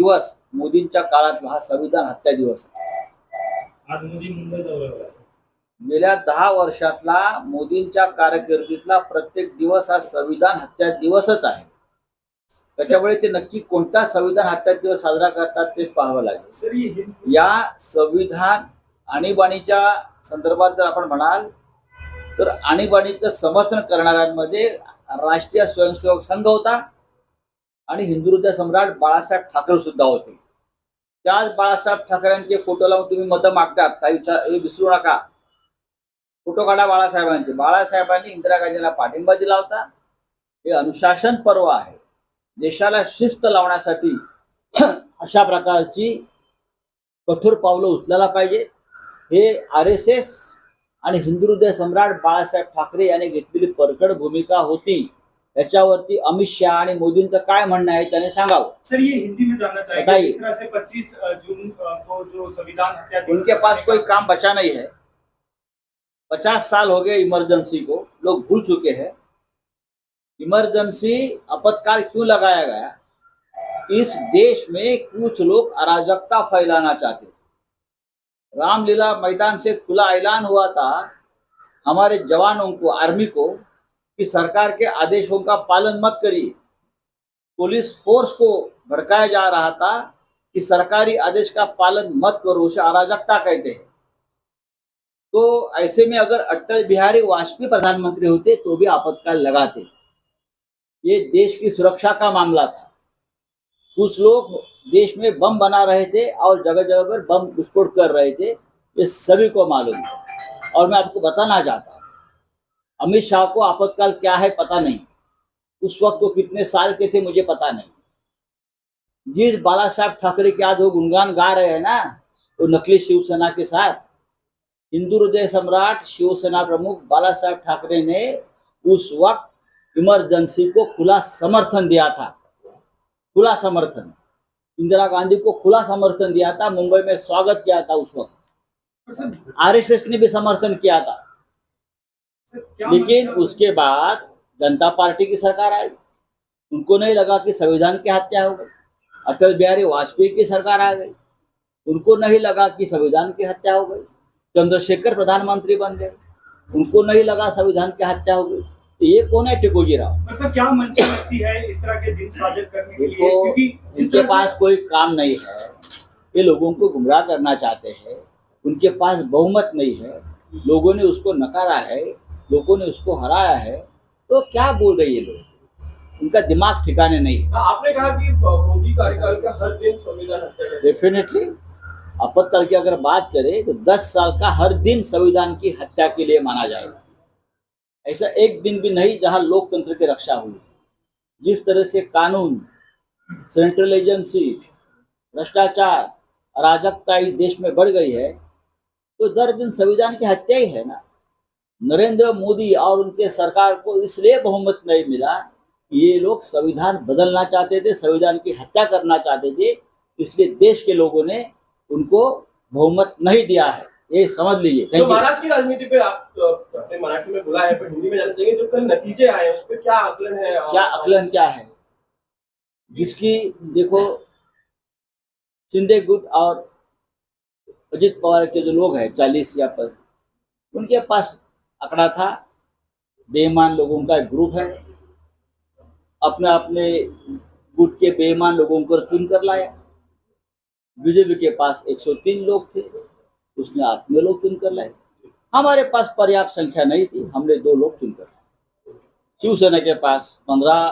दिवस मोदींच्या काळातला हा संविधान हत्या दिवस आहे. आज मोदी मुंबई दौऱ्यावर आहे. गेल्या 10 वर्षातला मोदींच्या कारकिर्दीतला प्रत्येक दिवस हा संविधान हत्या दिवसच आहे. त्याच्यामुळे ते नक्की कोणता संविधान हत्या दिवस साजरा करतात ते पाहावं लागेल. या संविधान आणीबाणीच्या संदर्भात जर आपण म्हणाल तर आणीबाणीचं समर्थन करणाऱ्यांमध्ये राष्ट्रीय स्वयंसेवक संघ होता आणि हिंदू हृदय सम्राट बाळासाहेब ठाकरे सुद्धा होते. त्याच बाळासाहेब ठाकरेंचे फोटो लावून तुम्ही मतं मागतात, काही हे विसरू नका. फोटो काढा बाळासाहेबांचे. बाळासाहेबांनी इंदिरा गांधींना पाठिंबा दिला होता. हे अनुशासन पर्व आहे. देशाला शिस्त लावण्यासाठी अशा प्रकारची कठोर पावलं उचलायला पाहिजे. हे RSS आणि हिंदू हृदय सम्राट बाळासाहेब ठाकरे यांनी घेतलेली परखड भूमिका होती. याच्यावरती अमित शहा आणि मोदींचं काय म्हणणं आहे त्याने सांगावं. सर ये हिंदी में जानना चाहेंगे, जिस तरह से 25 जून को जो संविधान हत्या दिवस उनके पास कोई काम बचा नहीं है. 50 साल हो गए इमरजेंसी को, लोग भूल चुके हैं. इमरजेंसी आपातकाल क्यों लगाया गया? इस देश में कुछ लोग अराजकता फैलाना चाहते थे. रामलीला मैदान से खुला ऐलान हुआ था हमारे जवानों को, आर्मी को, कि सरकार के आदेशों का पालन मत करिए. पुलिस फोर्स को भड़काया जा रहा था कि सरकारी आदेश का पालन मत करो, उसे अराजकता कहते हैं. तो ऐसे में अगर अटल बिहारी वाजपेयी प्रधानमंत्री होते तो भी आपातकाल लगाते. ये देश की सुरक्षा का मामला था. कुछ लोग देश में बम बना रहे थे और जगह जगह पर बम विस्फोट कर रहे थे. ये सभी को मालूम है. और मैं आपको बताना चाहता हूँ, अमित शाह को आपातकाल क्या है पता नहीं. उस वक्त वो कितने साल के थे मुझे पता नहीं. जिस बाला साहब ठाकरे के आज वो गुणगान गा रहे हैं ना, वो नकली शिवसेना के साथ, हिंदू हृदय सम्राट शिवसेना प्रमुख बाला साहब ठाकरे ने उस वक्त इमरजेंसी को खुला समर्थन दिया था. खुला समर्थन. इंदिरा गांधी को खुला समर्थन दिया था. मुंबई में स्वागत किया था उस वक्त. RSS ने भी समर्थन किया था. लेकिन उसके बाद जनता पार्टी की सरकार आई. उनको नहीं लगा कि संविधान की हत्या हो गई. अटल बिहारी वाजपेयी की सरकार आ गई. उनको नहीं लगा कि संविधान की हत्या हो गई. चंद्रशेखर प्रधानमंत्री बन गए. उनको नहीं लगा संविधान की हत्या हो गई. तो ये कौन है टिकोजी राव? सर क्या मंशा लगती है इस तरह के दिन साजिद करने के लिए? क्योंकि इनके पास कोई काम नहीं है. ये लोगों को गुमराह करना चाहते हैं. उनके पास बहुमत नहीं है. लोगों ने उसको नकारा है. लोगों ने उसको हराया है. तो क्या बोल रहे ये लोग? उनका दिमाग ठिकाने नहीं है. आपने कहा कि मोदी कार्यकाल का हर दिन संविधान हत्या. डेफिनेटली आपातकाल की अगर बात करें तो 10 साल का हर दिन संविधान की हत्या के लिए माना जाएगा. ऐसा एक दिन भी नहीं जहां लोकतंत्र की रक्षा हुई. जिस तरह से कानून, सेंट्रल एजेंसी, भ्रष्टाचार, अराजकता इस देश में बढ़ गई है, तो दर दिन संविधान की हत्या ही है ना. नरेंद्र मोदी और उनके सरकार को इसलिए बहुमत नहीं मिला, ये लोग संविधान बदलना चाहते थे, संविधान की हत्या करना चाहते थे. इसलिए देश के लोगों ने उनको बहुमत नहीं दिया है. ये समझ लीजिए. तो महाराष्ट्र की राजनीति पे आप अपने मराठी में बोला है, पर हिंदी में जानना चाहिए जो कल नतीजे आए उस पर क्या आकलन है? क्या आकलन क्या है? जिसकी देखो, शिंदे गुट और अजित पवार के जो लोग हैं 40 या पर, उनके पास आंकड़ा था. बेईमान लोगों का एक ग्रुप है. अपने अपने गुट के बेईमान लोगों को चुन कर लाया. बीजेपी के पास 103 लोग थे, उसने अपने लोग चुनकर लाए. हमारे पास पर्याप्त संख्या नहीं थी, हमने 2 लोग चुनकर लाए. शिवसेना के पास 15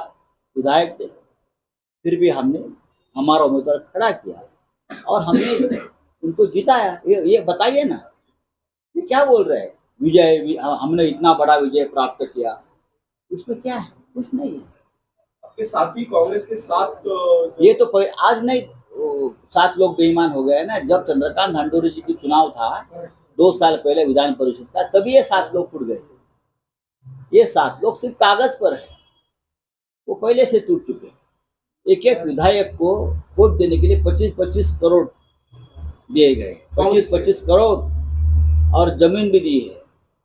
विधायक थे, फिर भी हमने हमारा उम्मीदवार खड़ा किया और हमने उनको जिताया. ये बताइए ना, ये क्या बोल रहे हैं? विजय, हमने इतना बड़ा विजय प्राप्त किया, उसमें क्या है? कुछ नहीं है. आपके साथी कांग्रेस के साथ ये तो आज नहीं, 7 लोग बेईमान हो गए ना. जब चंद्रकांत हंडोरी जी की चुनाव था 2 साल पहले विधान परिषद का, तभी ये 7 लोग टूट गए. ये 7 लोग सिर्फ कागज पर है, वो पहले से टूट चुके. एक एक विधायक को वोट देने के लिए 25-25 करोड़ दिए गए. 25-25 करोड़ और जमीन भी दी है.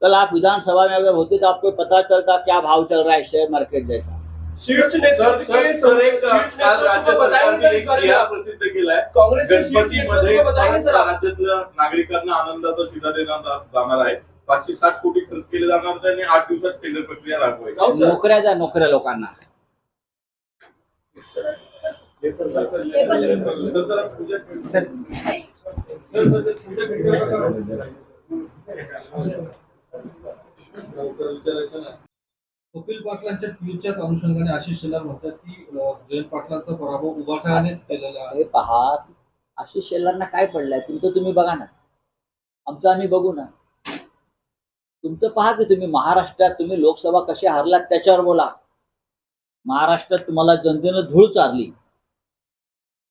कल आप विधानसभा में अगर होते तो आपको पता चलता क्या भाव चल रहा है शेयर मार्केट जैसा. शीर्ष सर नेतृत्व सर के सर एक शीर्ष काल राज्य नेतृत्व को बताएंगे सरकारने सर एक इस बारे में जिहा आप? प्रसिद्ध केलाय. कांग्रेस के शीर्ष गणपतीमध्ये नेतृत्व को बताएंगे सर आप? राज्यातल्या नागरिकांना आनंदाचा शिधा देण्यात जाणार आहे. 560 कोटी खर्च केले जाणार आहेत आणि 8 दिवसात टेंडर प्रक्रिया राबवायची. राऊत सर. नोकऱ्या द्या नोकऱ्या लोकांना. कपिल पाटलांच्या ट्विटच्याच अनुषंगाने आशिष शेलार म्हणतात की जयंत पाटलांचा पराभव उभाटानेच केलेला आहे. हे पहा, आशिष शेलारना काय पडलंय तुमचं तुम्ही बघा ना, आमचं आम्ही बघू ना. तुमचं पहा की तुम्ही महाराष्ट्रात तुम्ही लोकसभा कशी हारलात त्याच्यावर बोला. महाराष्ट्रात तुम्हाला जनतेनं धूळ चारली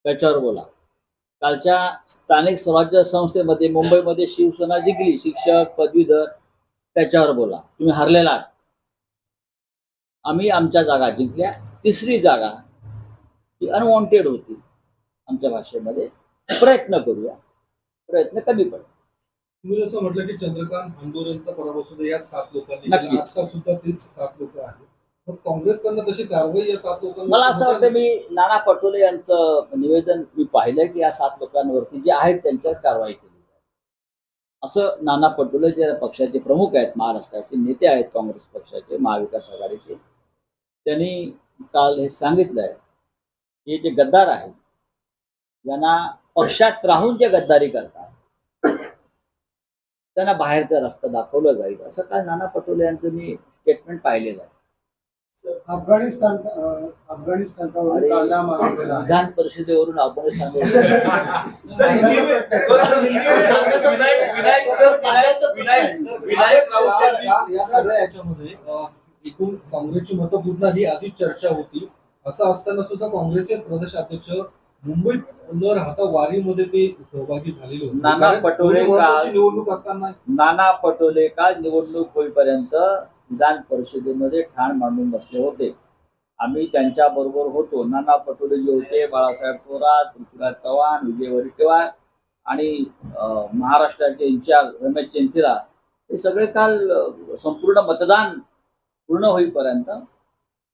त्याच्यावर बोला. कालच्या स्थानिक स्वराज्य संस्थेमध्ये मुंबईमध्ये शिवसेना जिंकली, शिक्षक पदवीधर, त्याच्यावर बोला. तुम्ही हरलेला आहात. आम्ही आमच्या जागा जिंकल्या. तिसरी जागा ही अनवॉन्टेड होती. आमच्या भाषेमध्ये प्रयत्न करूया, प्रयत्न कमी पडले. तुम्ही जसं म्हटलं की चंद्रकांत हंडोरेंचा पराभव सुद्धा या 7 लोकांनी नक्कीच. केला. आता सुद्धा तेच 7 लोक आहेत. मग काँग्रेसकडनं तशी कारवाई या 7 लोकांवर मला असं वाटतं, मी नाना पटोले यांचं निवेदन मी पाहिलं की या 7 लोकांवरती जे आहेत त्यांच्यावर कारवाई केली जाईल असं. नाना पटोले जे पक्षाचे प्रमुख आहेत, महाराष्ट्राचे नेते आहेत काँग्रेस पक्षाचे, महाविकास आघाडीचे, त्यांनी काल हे सांगितलंय की जे गद्दार आहेत, ज्यांना पक्षात राहून जे गद्दारी करतात त्यांना बाहेरचा रस्ता दाखवला जाईल असं काल नाना पटोले यांचं मी स्टेटमेंट पाहिलेलं आहे. अफगाणिस्तानवर अरे, कांदा मागवलेला आहे. विधान परिषदेवरून अफगाणिस्तान सर हिंदी में सर हिंदी विनायक राऊत यांनी या सगळ्या याच्यामध्ये एकूण काँग्रेसची मतं पुन्हा ही आधीच चर्चा होती. असं असताना सुद्धा काँग्रेसचे प्रदेशाध्यक्ष मुंबईत न राहता वारीमध्ये ते सहभागी झालेले होते. नाना कारण पटोले एवढी महत्त्वाची काल- निवडणूक असताना नाना पटोले काल निवडणूक होईपर्यंत विधान परिषदेमध्ये ठाण मांडून बसले होते. आम्ही त्यांच्या बरोबर होतो. नाना पटोले जे होते, बाळासाहेब थोरात, पृथ्वीराज चव्हाण, विजय वडेट्टीवार आणि महाराष्ट्राचे इन्चार्ज रमेश चेंथिरा, हे सगळे काल संपूर्ण मतदान पूर्ण होईपर्यंत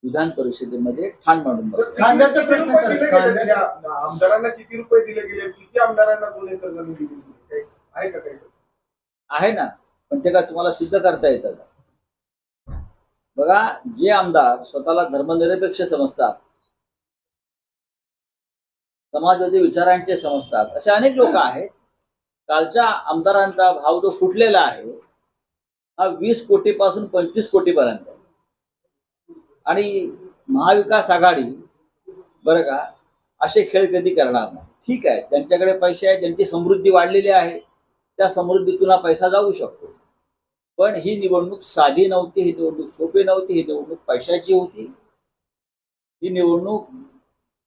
विधान परिषदेमध्ये ठाण मांडून बसले. कांद्याचा प्रश्न सर, किती रुपये दिले गेले? आमदारांना किती रुपये दिले गेले? किती आमदारांना 2 एकर जमीन दिली गेली? काही आहे का काही? आहे ना, पण ते काय तुम्हाला सिद्ध करता येतं का? बघा, जे आमदार स्वतःला धर्मनिरपेक्ष समजतात, समाजवादी विचारांचे समजतात, असे अनेक लोक आहेत. कालच्या आमदारांचा भाव जो फुटलेला आहे हा 20 कोटीपासून 25 कोटीपर्यंत. आणि महाविकास आघाडी बरं का असे खेळ कधी करणार नाही. ठीक आहे, त्यांच्याकडे पैसे आहेत, ज्यांची समृद्धी वाढलेली आहे, त्या समृद्धीतून हा पैसा जाऊ शकतो. पण ही निवडणूक साधी नव्हती, ही निवडणूक सोपी नव्हती, ही निवडणूक पैशाची होती. ही निवडणूक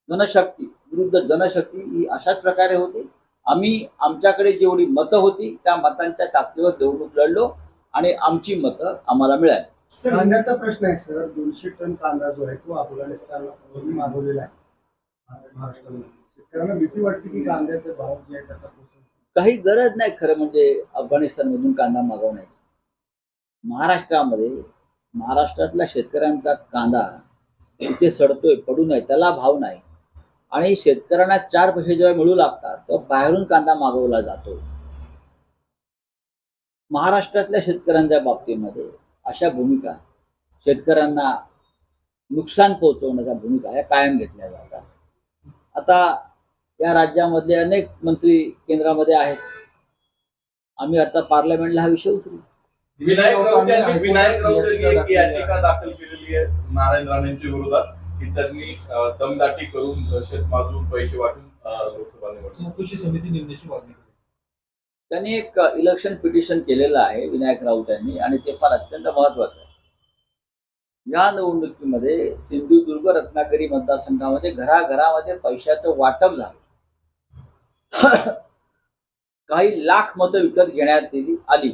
जनशक्ती विरुद्ध जनशक्ती ही अशाच प्रकारे होती. आम्ही आमच्याकडे जेवढी मतं होती त्या मतांच्या ताकदीवर निवडणूक लढलो आणि आमची मतं आम्हाला मिळाली. कांद्याचा प्रश्न आहे सर. 200 टन कांदा जो आहे तो अफगाणिस्तानवरून मागवलेला आहे महाराष्ट्रामध्ये. शेतकऱ्यांना भीती वाटते की कांद्याचे भाव जे आहेत आता कोसळतील. काही गरज नाही खरं म्हणजे अफगाणिस्तानमधून कांदा मागवण्याची. महाराष्ट्रातल्या शेतकऱ्यांचा कांदा इथे सडतोय, पडू नये, त्याला भाव नाही. आणि शेतकऱ्यांना 4 पैसे जेव्हा मिळू लागतात तेव्हा बाहेरून कांदा मागवला जातो. महाराष्ट्रातल्या शेतकऱ्यांच्या बाबतीमध्ये अशा भूमिका, शेतकऱ्यांना नुकसान पोहोचवण्याच्या भूमिका या कायम घेतल्या जातात. आता या राज्यामधले अनेक मंत्री केंद्रामध्ये आहेत. आम्ही आता पार्लमेंटला हा विषय उचलू. विनायक राऊत यांनी एक याचिका दाखल केलेली आहे नारायण राणेंच्या विरोधात की त्यांनी दमदाटी करून शेतमालातून पैसे वाटून लोकसभा निवडणूक. चौकशी समिती नेमण्याची मागणी केली. त्यांनी एक इलेक्शन पिटिशन केलेलं आहे विनायक राऊत यांनी, आणि ते फार अत्यंत महत्वाचं आहे. या निवडणुकीमध्ये सिंधुदुर्ग रत्नागिरी मतदारसंघामध्ये घराघरामध्ये पैशाचं वाटप झालं. काही लाख मतं विकत घेण्यात आली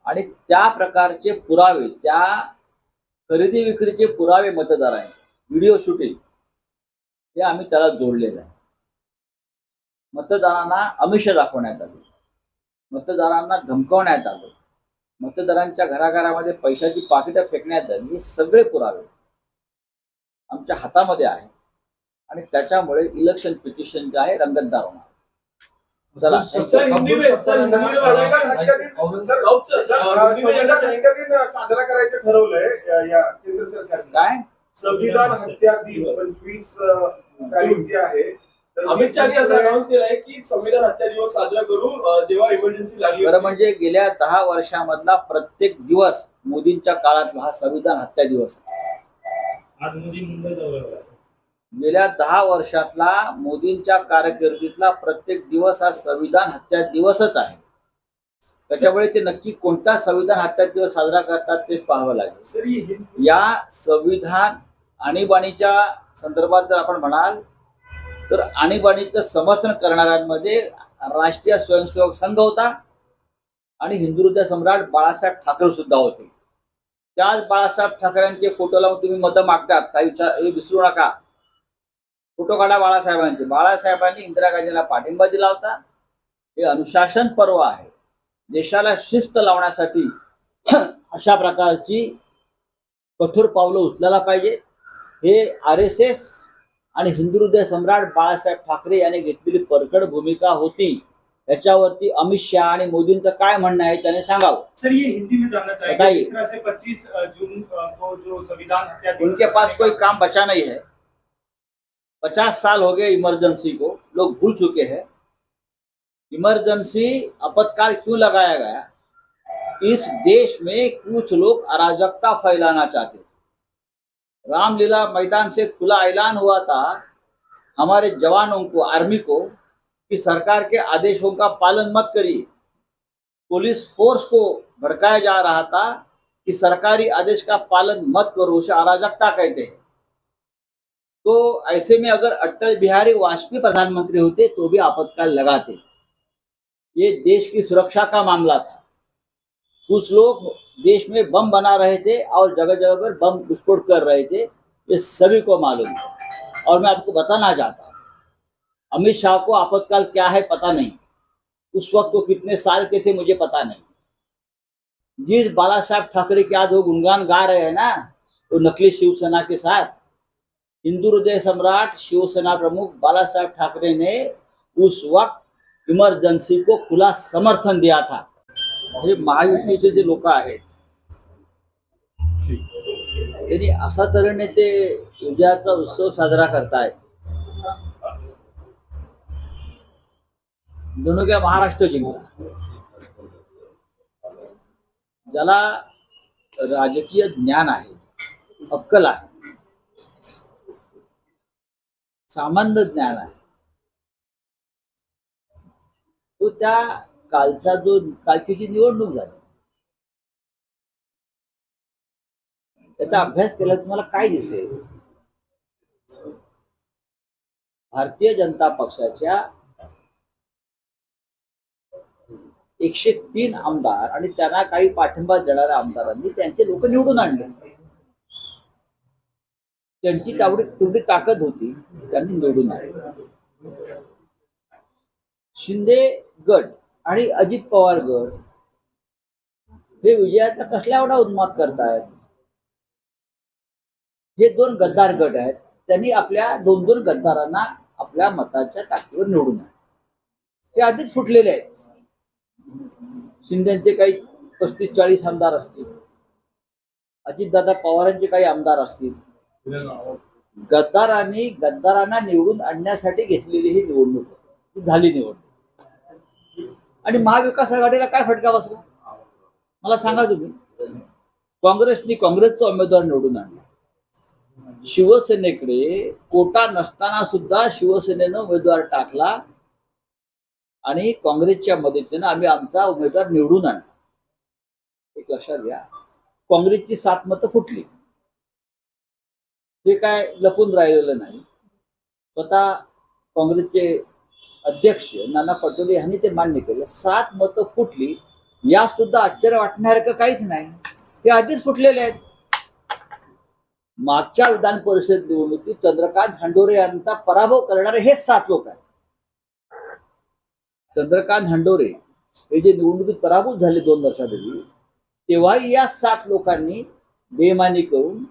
आणि त्या प्रकारचे पुरावे, त्या खरेदी विक्रीचे पुरावे मतदारांचे, व्हिडिओ शूटिंग, हे आम्ही त्याला जोडलेलं आहे. मतदारांना आमिष दाखवण्यात आली, मतदारांना धमकावण्यात आलं, मतदारांच्या घराघरामध्ये पैशाची पाकिटं फेकण्यात आली. हे सगळे पुरावे आमच्या हातामध्ये आहे आणि त्याच्यामुळे इलेक्शन पिटिशन जे आहे रंगतदार होणार. चला सर, हिंदी में संविधान हत्या दिन संविधान हत्या दिन साजरा करायचं ठरवलंय या केंद्र सरकारने. काय संविधान हत्या दिन 25 तारीख जी आहे तर अमित शहानी असं अनाऊन्स केलंय की संविधान हत्या दिवस साजरा करू जेव्हा इमर्जन्सी लागली बरं होती. म्हणजे गेल्या 10 वर्षामधला प्रत्येक दिवस मोदींच्या काळातला हा संविधान हत्या दिवस आहे. आज मोदी मुंबई दौऱ्यावर आहे. गेल्या 10 वर्षातला मोदींच्या कारकिर्दीतला प्रत्येक दिवस हा संविधान हत्या दिवसच आहे. त्याच्यामुळे ते नक्की कोणता संविधान हत्या दिवस साजरा करतात ते पाहावं लागेल. सर, ये हिंदी या संविधान आणीबाणीच्या संदर्भात जर आपण म्हणाल तर आणीबाणीचं समर्थन करणाऱ्यांमध्ये राष्ट्रीय स्वयंसेवक संघ होता आणि हिंदू हृदय सम्राट बाळासाहेब ठाकरे सुद्धा होते. त्याच बाळासाहेब ठाकरेंचे फोटो लावून तुम्ही मतं मागतात काही हे विसरू नका. फोटो काढा बाळासाहेबांचे. बाळासाहेबांनी इंदिरा गांधींना पाठिंबा दिला होता. हे अनुशासन पर्व आहे. देशाला शिस्त लावण्यासाठी अशा प्रकारची कठोर पावलं उचलायला पाहिजे. हे RSS आणि हिंदू हृदय सम्राट बाळासाहेब ठाकरे यांनी घेतलेली परखड भूमिका होती. याच्यावरती अमित शहा आणि मोदींचं काय म्हणणं आहे त्याने सांगावं. सर, ये हिंदी में जानना चाहेंगे बताइए। जिस तरह से 25 जून को जो संविधान हत्या दिवस उनके पास कोई मनाने काम बचा नहीं है. 50 साल हो गए इमरजेंसी को, लोग भूल चुके हैं. इमरजेंसी आपातकाल क्यों लगाया गया? इस देश में कुछ लोग अराजकता फैलाना चाहते थे. रामलीला मैदान से खुला ऐलान हुआ था हमारे जवानों को, आर्मी को, कि सरकार के आदेशों का पालन मत करिए. पुलिस फोर्स को भड़काया जा रहा था कि सरकारी आदेश का पालन मत करो, उसे अराजकता कहते हैं. तो ऐसे में अगर अटल बिहारी वाजपेयी प्रधानमंत्री होते तो भी आपातकाल लगाते. ये देश की सुरक्षा का मामला था. कुछ लोग देश में बम बना रहे थे और जगह जगह पर बम विस्फोट कर रहे थे. ये सभी को मालूम है और मैं आपको बताना चाहता हूँ अमित शाह को आपातकाल क्या है पता नहीं. उस वक्त वो कितने साल के थे मुझे पता नहीं. जिस बाला साहब ठाकरे के आज वो गुणगान गा रहे हैं ना, वो नकली शिवसेना के साथ. हिंदू हृदय सम्राट शिवसेना प्रमुख बाला साहब ठाकरे ने उस वक्त इमर्जन्सी को खुला समर्थन दिया था. हे महायुतीचे जे लोक आहेत त्यांनी अशा तऱ्हेने ते विजयाचा उत्सव साजरा करतायत जणू काय महाराष्ट्र जिंकला. ज्याला राजकीय ज्ञान आहे, अक्कल आहे, सामान्य ज्ञान आहे, तो त्या कालची जी निवडणूक झाली त्याचा अभ्यास केला तुम्हाला काय दिसेल? भारतीय जनता पक्षाच्या 103 आमदार आणि त्यांना काही पाठिंबा देणाऱ्या आमदारांनी त्यांचे लोक निवडून आणले. त्यांची तेवढी ताकद होती, त्यांनी निवडून आणले. शिंदे गट आणि अजित पवार गट हे विजयाचा कसला एवढा उन्माद करतायत? हे 2 गद्दार गट आहेत. त्यांनी आपल्या 2 गद्दारांना आपल्या मताच्या ताकदीवर निवडून आणले. ते आधीच फुटलेले आहेत. शिंदेचे काही 35-40 आमदार असतील, अजितदादा पवारांचे काही आमदार असतील. गद्दारांना निवडून आणण्यासाठी घेतलेली ही निवडणूक झाली निवडणूक. आणि महाविकास आघाडीला काय फटका बसला मला सांगा तुम्ही? काँग्रेसचा उमेदवार निवडून आणला. शिवसेनेकडे कोटा नसताना सुद्धा शिवसेनेनं उमेदवार टाकला आणि काँग्रेसच्या मदतीनं आम्ही आमचा उमेदवार निवडून आणला. एक लक्षात घ्या, काँग्रेसची 7 मतं फुटली. हे काय लपून राहिलेलं नाही. स्वतः काँग्रेसचे अध्यक्ष नाना पटोले यांनी ते मान्य केलं. 7 मतं फुटली, या सुद्धा आश्चर्य वाटण्यासारखं काहीच नाही. ते आधीच फुटलेले आहेत. मागच्या विधान परिषद निवडणुकीत चंद्रकांत हंडोरे यांचा पराभव करणारे हेच 7 लोक आहेत. चंद्रकांत हंडोरे हे जे निवडणुकीत पराभूत झाले 2 वर्षापूर्वी, तेव्हाही या 7 लोकांनी बेईमानी करून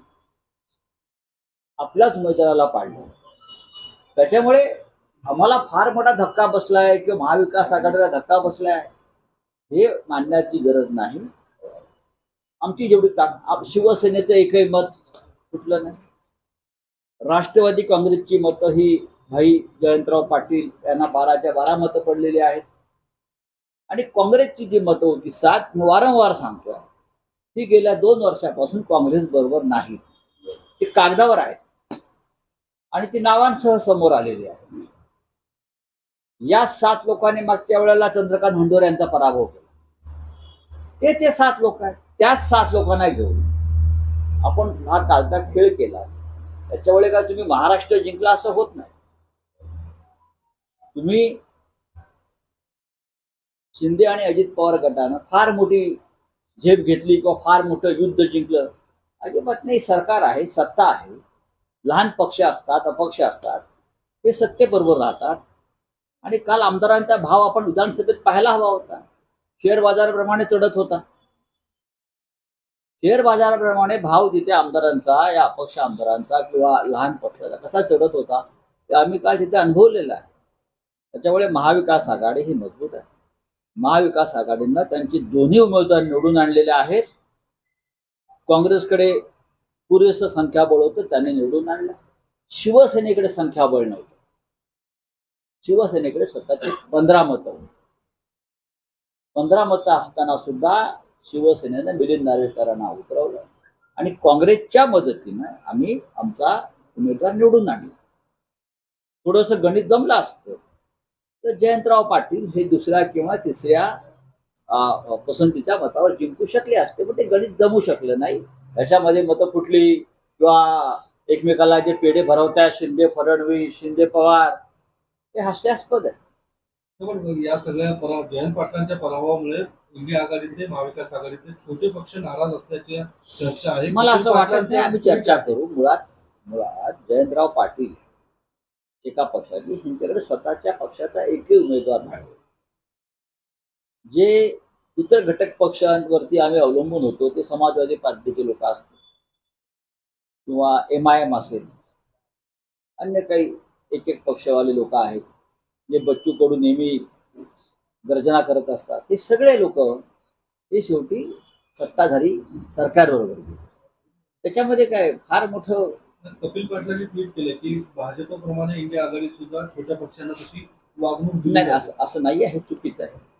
आपल्याच उमेदवाराला पाडलं. त्याच्यामुळे आम्हाला फार मोठा धक्का बसलाय किंवा महाविकास आघाडीला धक्का बसलाय हे मानण्याची गरज नाही. आमची जेवढी शिवसेनेचं एकही मत कुठलं नाही. राष्ट्रवादी काँग्रेसची मतं ही भाई जयंतराव पाटील यांना 12च्या 12 मतं पडलेली आहेत. आणि काँग्रेसची जी मतं होती 7, वारंवार सांगतोय, ती गेल्या 2 वर्षापासून काँग्रेस बरोबर नाही. ती कागदावर आहेत आणि ती नावांसह समोर आलेली आहे. या 7 लोकांनी मागच्या वेळेला चंद्रकांत हंडोरे यांचा पराभव केला. ते 7 लोक आहेत. त्याच 7 लोकांना घेऊन आपण हा कालचा खेळ केला. त्याच्यामुळे काय तुम्ही महाराष्ट्र जिंकला असं होत नाही. तुम्ही शिंदे आणि अजित पवार गटानं फार मोठी झेप घेतली किंवा फार मोठं युद्ध जिंकलं अजिबात नाही. सरकार आहे, सत्ता आहे, लहान पक्ष असतात, अपक्ष असतात, ते सत्तेबरोबर राहतात. आणि काल आमदारांचा भाव आपण विधानसभेत पाहायला हवा होता. शेअर बाजाराप्रमाणे चढत होता. शेअर बाजाराप्रमाणे भाव तिथे आमदारांचा, या अपक्ष आमदारांचा किंवा लहान पक्षाचा कसा चढत होता ते आम्ही काल तिथे अनुभवलेला आहे. त्याच्यामुळे महाविकास आघाडी ही मजबूत आहे. महाविकास आघाडीनं त्यांची दोन्ही उमेदवार निवडून आणलेले आहेत. काँग्रेसकडे पुरेसं संख्याबळ होतं, त्यांनी निवडून आणलं. शिवसेनेकडे संख्याबळ नव्हतं. शिवसेनेकडे स्वतःची 15 मतं होती. 15 मतं असताना सुद्धा शिवसेनेनं मिलिंद नार्वेकरांना उतरवलं आणि काँग्रेसच्या मदतीनं आम्ही आमचा उमेदवार निवडून आणला. थोडंसं गणित जमलं असतं तर जयंतराव पाटील हे 2ऱ्या किंवा 3ऱ्या पसंतीच्या मतावर जिंकू शकले असते, पण ते गणित जमू शकलं नाही. त्याच्यामध्ये मतं फुटली किंवा एकमेकाला जे पेढे भरवतात, शिंदे फडणवीस, शिंदे पवार, हे हास्यास्पद आहे. पण या सगळ्या जयंत पाटलांच्या पराभवामुळे इंडिया आघाडीचे, महाविकास आघाडीचे छोटे पक्ष नाराज असल्याची चर्चा आहे. मला असं वाटत नाही. आम्ही चर्चा करू. मुळात जयंतराव पाटील एका पक्षाची, त्यांच्याकडे स्वतःच्या पक्षाचा एकही उमेदवार नाही. जे इतर घटक पक्षांवरती आम्ही अवलंबून होतो ते समाजवादी पार्टीचे लोक असतील किंवा MIM असेल, अन्य काही एक पक्षवाले लोक आहेत जे बच्चू कडू नेहमी गर्जना करत असतात. हे सगळे लोक हे शेवटी सत्ताधारी सरकारबरोबर गेले. त्याच्यामध्ये काय फार मोठं. कपिल पाटलांनी ट्विट केले की भाजपप्रमाणे इंडिया आघाडी सुद्धा छोट्या पक्षांना तशी वागणूक देऊ नाही, नये. असं नाहीये. हे चुकीचं आहे.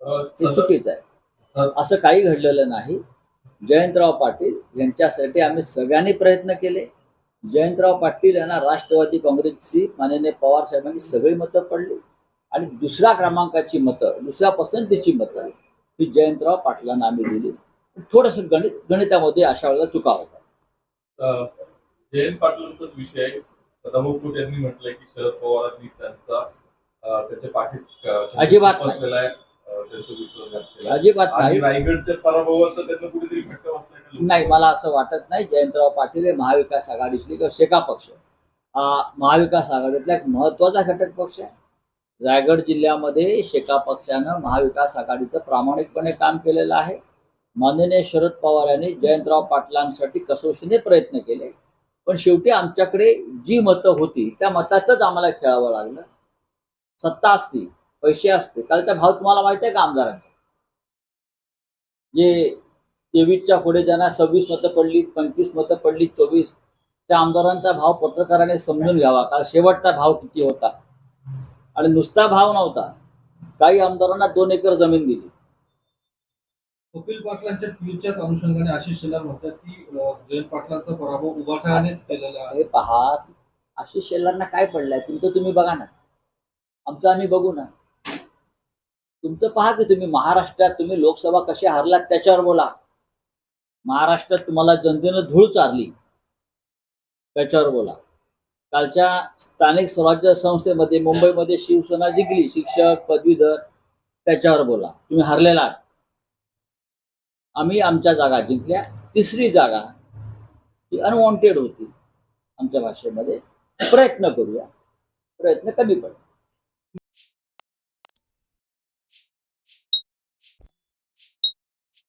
हे चुकीचं आहे. असं काही घडलेलं नाही. जयंतराव पाटील यांच्यासाठी आम्ही सगळ्यांनी प्रयत्न केले. जयंतराव पाटील यांना राष्ट्रवादी काँग्रेसची माननीय पवार साहेबांनी सगळी मतं पडली आणि 2ऱ्या क्रमांकाची मतं, 2ऱ्या पसंतीची मतं ही जयंतराव पाटलांना आम्ही दिली. थोडंसं गणितामध्ये अशा वेळेला चुका होता. जयंत पाटलांचाच विषय आहे. सदाभाऊ खोत यांनी म्हटलंय की शरद पवारांनी त्यांच्या पाठीत अजिबात नाही. बसलेला आहे, त्यांचा विश्वासघात केला. अजिबात आणि नाही. रायगडच्या पराभवाचा त्यांना कुठेतरी फटका बसलाय का? नाही, मला असं वाटत नाही. जयंतराव पाटील हे महाविकास आघाडीतले किंवा शेका पक्ष महाविकास आघाडीतला एक महत्वाचा घटक पक्ष आहे. रायगड जिल्ह्यामध्ये शेका पक्षानं महाविकास आघाडीचं प्रामाणिकपणे काम केलेलं आहे. माननीय शरद पवार यांनी जयंतराव पाटलांसाठी कसोशीने प्रयत्न केले, पण शेवटी आमच्याकडे जी मतं होती त्या मतातच आम्हाला खेळावं लागलं. सत्ता असती, पैसे असते. कालचा भाव तुम्हाला माहिती आहे का आमदारांचा? जे 23च्या पुढे ज्यांना 26 मतं पडली, 25 मतं पडली, 24, त्या आमदारांचा भाव पत्रकाराने समजून घ्यावा. काल शेवटचा भाव किती होता आणि नुसता भाव नव्हता. काही आमदारांना 2 एकर जमीन दिली. कपिल पाटलांच्या ट्विटच्याच अनुषंगाने आशिष शेलार म्हणतात की जयंत पाटलांचा पराभव उभाटानेच केलेला आहे. हे पहा, आशिष शेलारना काय पडलंय तुमचं तुम्ही बघा ना, आमचं आम्ही बघू ना. तुमचं पहा की तुम्ही महाराष्ट्रात तुम्ही लोकसभा कशी हारलात त्याच्यावर बोला. महाराष्ट्रात तुम्हाला जनतेनं धूळ चारली त्याच्यावर बोला. कालच्या स्थानिक स्वराज्य संस्थेमध्ये मुंबईमध्ये शिवसेना जिंकली, शिक्षक पदवीधर, त्याच्यावर बोला. तुम्ही हारलेला आहात. आम्ही आमच्या जागा जिंकल्या. 3री जागा ही अनवॉन्टेड होती. आमच्या भाषेमध्ये प्रयत्न करूया, प्रयत्न कमी पडले.